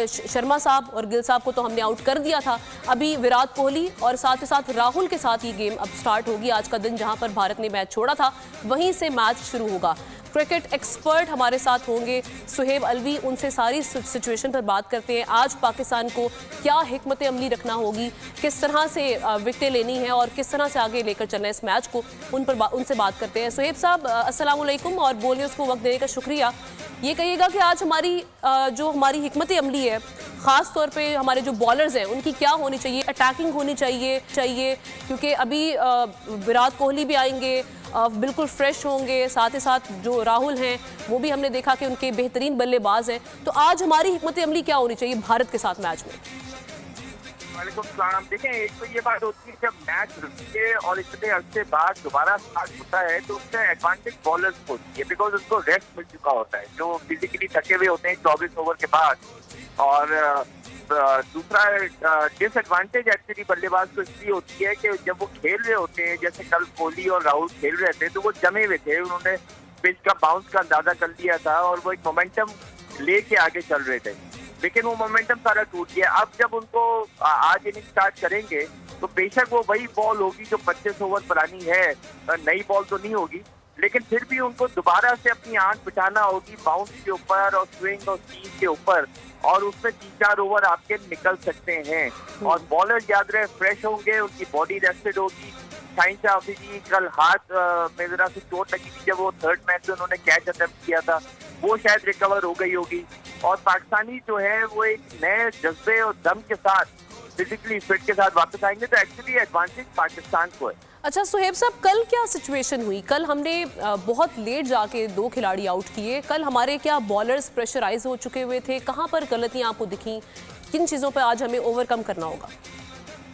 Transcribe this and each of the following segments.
शर्मा साहब और गिल साहब को तो हमने आउट कर दिया था। अभी विराट कोहली और साथ ही साथ राहुल के साथ ये गेम अब स्टार्ट होगी। आज का दिन जहां पर भारत ने मैच छोड़ा था वहीं से मैच शुरू होगा। क्रिकेट एक्सपर्ट हमारे साथ होंगे सुहेब अलवी, उनसे सारी सिचुएशन पर बात करते हैं। आज पाकिस्तान को क्या हिकमत अमली रखना होगी, किस तरह से विकेटें लेनी है और किस तरह से आगे लेकर चलना है इस मैच को, उनसे बात करते हैं। सुहेब साहब अस्सलाम वालेकुम और बोलिए, उसको वक्त देने का शुक्रिया। ये कहिएगा कि आज हमारी हिकमत अमली है, ख़ास तौर पे हमारे जो बॉलर्स हैं उनकी क्या होनी चाहिए, अटैकिंग होनी चाहिए क्योंकि अभी विराट कोहली भी आएंगे, बिल्कुल फ्रेश होंगे, साथ ही साथ जो राहुल हैं वो भी हमने देखा कि उनके बेहतरीन बल्लेबाज हैं। तो आज हमारी हिकमत अमली क्या होनी चाहिए भारत के साथ मैच में? वालेकुम सलाम। देखें, एक तो ये बात होती है जब मैच रुके और इतने अरसे बाद दोबारा स्टार्ट होता है तो उसमें एडवांटेज बॉलर्स को होती है, बिकॉज उनको रेस्ट मिल चुका होता है, जो फिजिकली थके हुए होते हैं 24 ओवर के बाद। और दूसरा डिसएडवांटेज एक्चुअली बल्लेबाज को इसलिए होती है कि जब वो खेल रहे होते हैं, जैसे कल कोहली और राहुल खेल रहे थे, तो वो जमे हुए थे, उन्होंने पिच का बाउंस का अंदाजा कर लिया था और वो एक मोमेंटम लेके आगे चल रहे थे, लेकिन वो मोमेंटम सारा टूट गया। अब जब उनको आज इनिंग स्टार्ट करेंगे तो बेशक वो वही बॉल होगी जो 25 ओवर पुरानी है, नई बॉल तो नहीं होगी, लेकिन फिर भी उनको दोबारा से अपनी आंख बिठाना होगी बाउंस के ऊपर और स्विंग और सीज के ऊपर, और उसमें 3-4 ओवर आपके निकल सकते हैं। और बॉलर याद रहे फ्रेश होंगे, उनकी बॉडी रेस्टेड होगी। शाहीन शाह अफरीदी कल हाथ में जरा से चोट लगी थी, जब वो थर्ड मैच में उन्होंने कैच अटेम्प्ट किया था, वो शायद रिकवर हो गई होगी। और पाकिस्तानी जो है वो एक नए जज्बे और दम के साथ फिजिकली फिट के साथ वापस आएंगे, तो एक्चुअली एडवांटेज पाकिस्तान को है। अच्छा सुहेब साहब, कल क्या सिचुएशन हुई? कल हमने बहुत लेट जाके 2 खिलाड़ी आउट किए। कल हमारे क्या बॉलर्स प्रेशराइज हो चुके हुए थे? कहाँ पर गलतियाँ आपको दिखी? किन चीज़ों पर आज हमें ओवरकम करना होगा?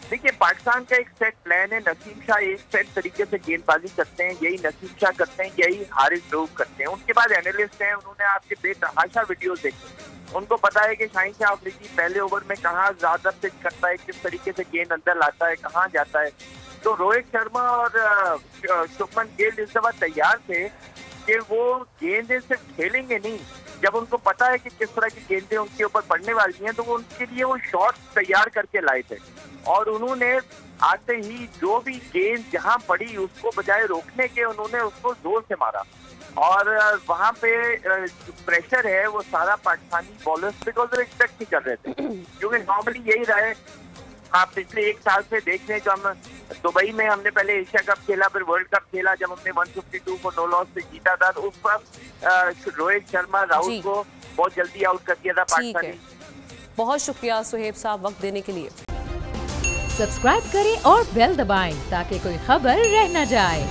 देखिए, पाकिस्तान का एक सेट प्लान है। नसीम शाह एक सेट तरीके से गेंदबाजी करते हैं, यही नसीम शाह करते हैं, यही हारिस रऊफ करते हैं। उनके बाद एनालिस्ट हैं, उन्होंने आपके बेतहाशा वीडियोस देखे, उनको पता है कि शाहीन शाह अफरीदी पहले ओवर में कहाँ ज्यादा पिच करता है, किस तरीके से गेंद अंदर लाता है, कहाँ जाता है। तो रोहित शर्मा और शुभमन गिल इस दफा तैयार थे कि वो गेंदें सिर्फ खेलेंगे नहीं, जब उनको पता है कि किस तरह की गेंदें उनके ऊपर पड़ने वाली हैं तो वो उनके लिए वो शॉट तैयार करके लाए थे। और उन्होंने आते ही जो भी गेंद जहां पड़ी उसको बजाय रोकने के उन्होंने उसको जोर से मारा, और वहां पे जो प्रेशर है वो सारा पाकिस्तानी बॉलर्स बिकॉज एक्सपेक्ट नहीं कर रहे थे, क्योंकि नॉर्मली यही रहा है। आप पिछले 1 साल से देख रहे, जो हम दुबई में हमने पहले एशिया कप खेला, फिर वर्ल्ड कप खेला, जब हमने 152 को नो लॉस से जीता था, तो उस पर रोहित शर्मा राहुल को बहुत जल्दी आउट कर दिया था पाकिस्तानी। बहुत शुक्रिया सुहेब साहब वक्त देने के लिए। सब्सक्राइब करें और बेल दबाएं ताकि कोई खबर रह न जाए।